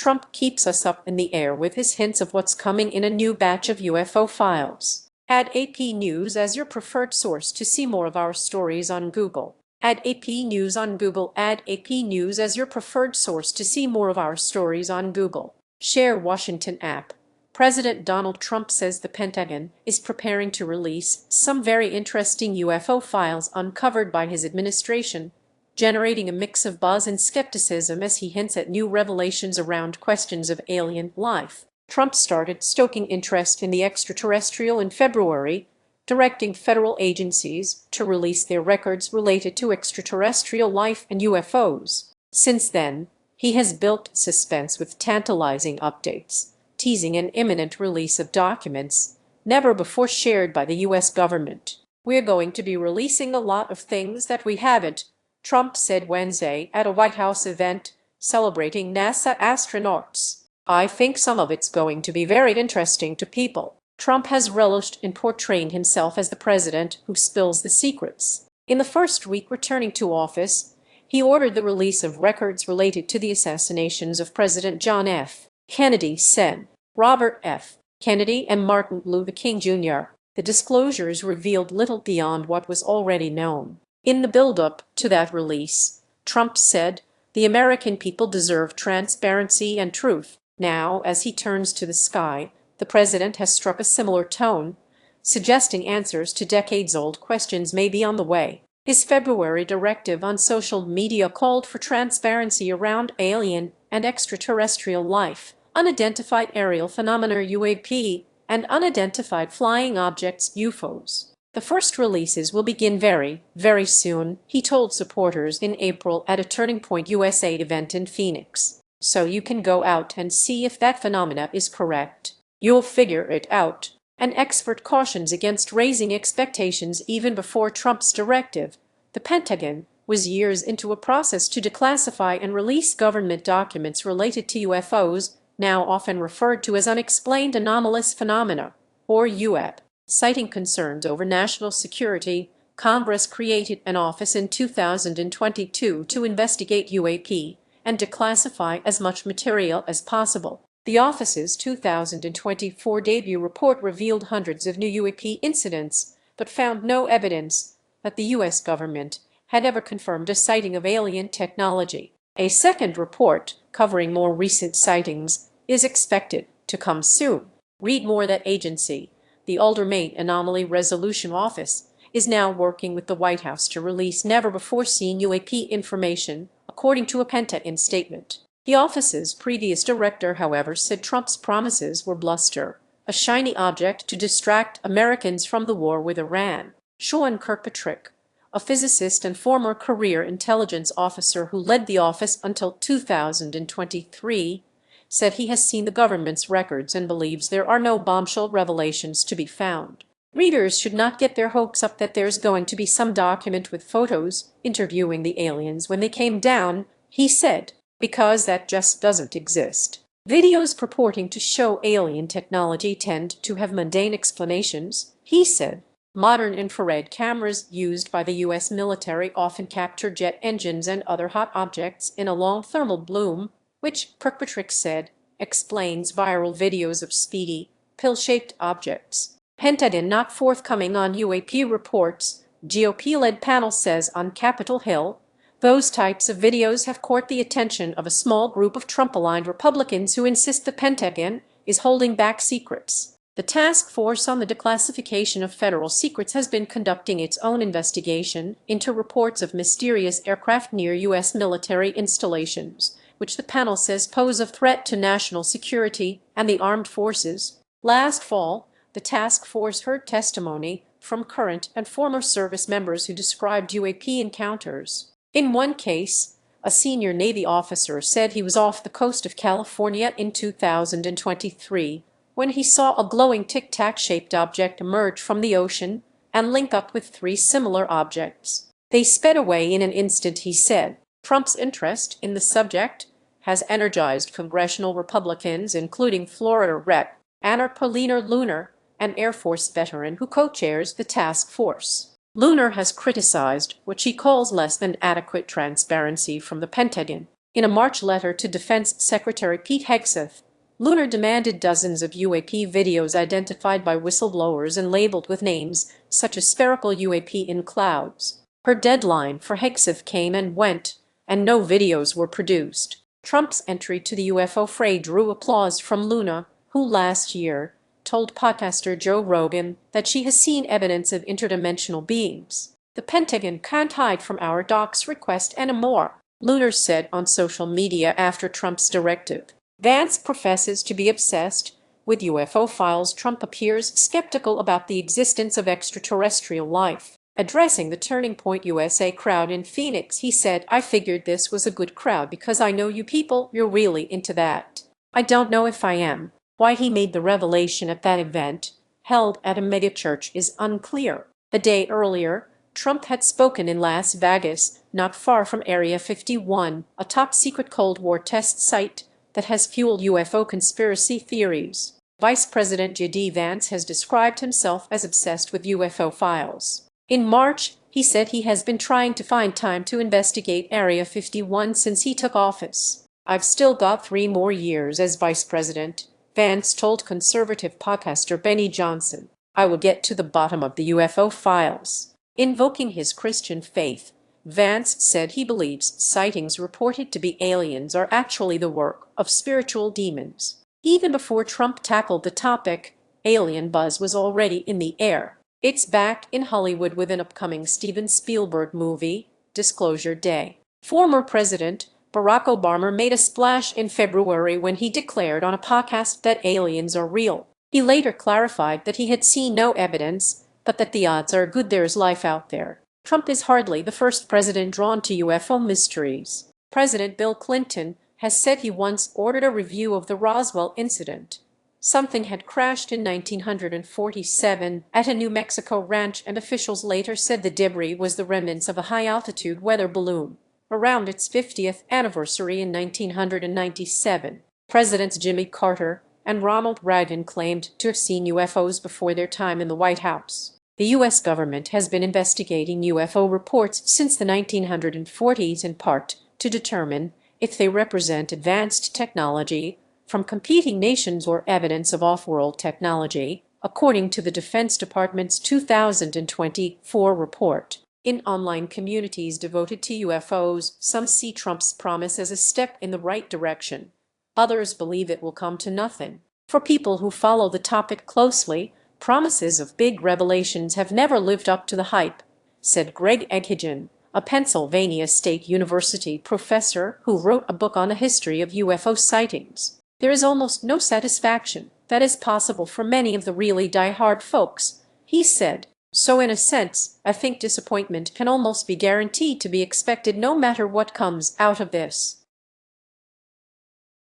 Trump keeps us up in the air with his hints of what's coming in a new batch of UFO files. Add AP News as your preferred source to see more of our stories on Google. Add AP News on Google. Add AP News as your preferred source to see more of our stories on Google. Share Washington app. President Donald Trump says the Pentagon is preparing to release some very interesting UFO files uncovered by his administration, generating a mix of buzz and skepticism as he hints at new revelations around questions of alien life. Trump started stoking interest in the extraterrestrial in February, directing federal agencies to release their records related to extraterrestrial life and UFOs. Since then, he has built suspense with tantalizing updates, teasing an imminent release of documents never before shared by the U.S. government. "We're going to be releasing a lot of things that we haven't," Trump said Wednesday at a White House event celebrating NASA astronauts. "I think some of it's going to be very interesting to people." Trump has relished in portraying himself as the president who spills the secrets. In the first week returning to office, he ordered the release of records related to the assassinations of President John F. Kennedy, said Robert F. Kennedy and Martin Luther King Jr. The disclosures revealed little beyond what was already known. In the build-up to that release, Trump said, "The American people deserve transparency and truth." Now, as he turns to the sky, the president has struck a similar tone, suggesting answers to decades-old questions may be on the way. His February directive on social media called for transparency around alien and extraterrestrial life, unidentified aerial phenomena UAP, and unidentified flying objects UFOs. "The first releases will begin very, very soon," he told supporters in April at a Turning Point USA event in Phoenix. "So you can go out and see if that phenomena is correct. You'll figure it out." An expert cautions against raising expectations even before Trump's directive. The Pentagon was years into a process to declassify and release government documents related to UFOs, now often referred to as unexplained anomalous phenomena, or UAP. Citing concerns over national security, Congress created an office in 2022 to investigate UAP and declassify as much material as possible. The office's 2024 debut report revealed hundreds of new UAP incidents, but found no evidence that the U.S. government had ever confirmed a sighting of alien technology. A second report, covering more recent sightings, is expected to come soon. Read more. That agency, the Aldermate Anomaly Resolution Office, is now working with the White House to release never-before-seen UAP information, according to a Pentagon statement. The office's previous director, however, said Trump's promises were bluster, a shiny object to distract Americans from the war with Iran. Sean Kirkpatrick, a physicist and former career intelligence officer who led the office until 2023, said he has seen the government's records and believes there are no bombshell revelations to be found. "Readers should not get their hopes up that there's going to be some document with photos interviewing the aliens when they came down," he said, "because that just doesn't exist. Videos purporting to show alien technology tend to have mundane explanations," he said. "Modern infrared cameras used by the U.S. military often capture jet engines and other hot objects in a long thermal bloom, which," Kirkpatrick said, "explains viral videos of speedy, pill-shaped objects." Pentagon not forthcoming on UAP reports, GOP-led panel says on Capitol Hill. Those types of videos have caught the attention of a small group of Trump-aligned Republicans who insist the Pentagon is holding back secrets. The Task Force on the Declassification of Federal Secrets has been conducting its own investigation into reports of mysterious aircraft near U.S. military installations, which the panel says pose a threat to national security and the armed forces. Last fall, the task force heard testimony from current and former service members who described UAP encounters. In one case, a senior Navy officer said he was off the coast of California in 2023 when he saw a glowing tic-tac-shaped object emerge from the ocean and link up with three similar objects. "They sped away in an instant," he said. Trump's interest in the subject has energized congressional Republicans, including Florida Rep. Anna Paulina Lunar, an Air Force veteran who co-chairs the task force. Lunar has criticized what she calls less than adequate transparency from the Pentagon. In a March letter to Defense Secretary Pete Hegseth, Lunar demanded dozens of UAP videos identified by whistleblowers and labeled with names such as spherical UAP in clouds. Her deadline for Hegseth came and went, and no videos were produced. Trump's entry to the UFO fray drew applause from Luna, who last year told podcaster Joe Rogan that she has seen evidence of interdimensional beings. The Pentagon can't hide from our doc's request anymore, Lunar said on social media after Trump's directive. Vance professes to be obsessed with UFO files. Trump appears skeptical about the existence of extraterrestrial life. Addressing the Turning Point USA crowd in Phoenix, he said, "I figured this was a good crowd because I know you people, you're really into that. I don't know if I am." Why he made the revelation at that event, held at a megachurch, is unclear. The day earlier, Trump had spoken in Las Vegas, not far from Area 51, a top-secret Cold War test site that has fueled UFO conspiracy theories. Vice President J.D. Vance has described himself as obsessed with UFO files. In March, he said he has been trying to find time to investigate Area 51 since he took office. "I've still got 3 more years as vice president," Vance told conservative podcaster Benny Johnson. "I will get to the bottom of the UFO files." Invoking his Christian faith, Vance said he believes sightings reported to be aliens are actually the work of spiritual demons. Even before Trump tackled the topic, alien buzz was already in the air. It's back in Hollywood with an upcoming Steven Spielberg movie, Disclosure Day. Former President Barack Obama made a splash in February when he declared on a podcast that aliens are real. He later clarified that he had seen no evidence, but that the odds are good there's life out there. Trump is hardly the first president drawn to UFO mysteries. President Bill Clinton has said he once ordered a review of the Roswell incident. Something had crashed in 1947 at a New Mexico ranch, and officials later said the debris was the remnants of a high-altitude weather balloon around its 50th anniversary in 1997. Presidents Jimmy Carter and Ronald Reagan claimed to have seen UFOs before their time in the White House. The U.S. government has been investigating UFO reports since the 1940s, in part to determine if they represent advanced technology from competing nations or evidence of off-world technology, according to the Defense Department's 2024 report. In online communities devoted to UFOs, some see Trump's promise as a step in the right direction. Others believe it will come to nothing. For people who follow the topic closely, promises of big revelations have never lived up to the hype, said Greg Eghigen, a Pennsylvania State University professor who wrote a book on the history of UFO sightings. "There is almost no satisfaction that is possible for many of the really die-hard folks," he said. "So in a sense, I think disappointment can almost be guaranteed to be expected no matter what comes out of this."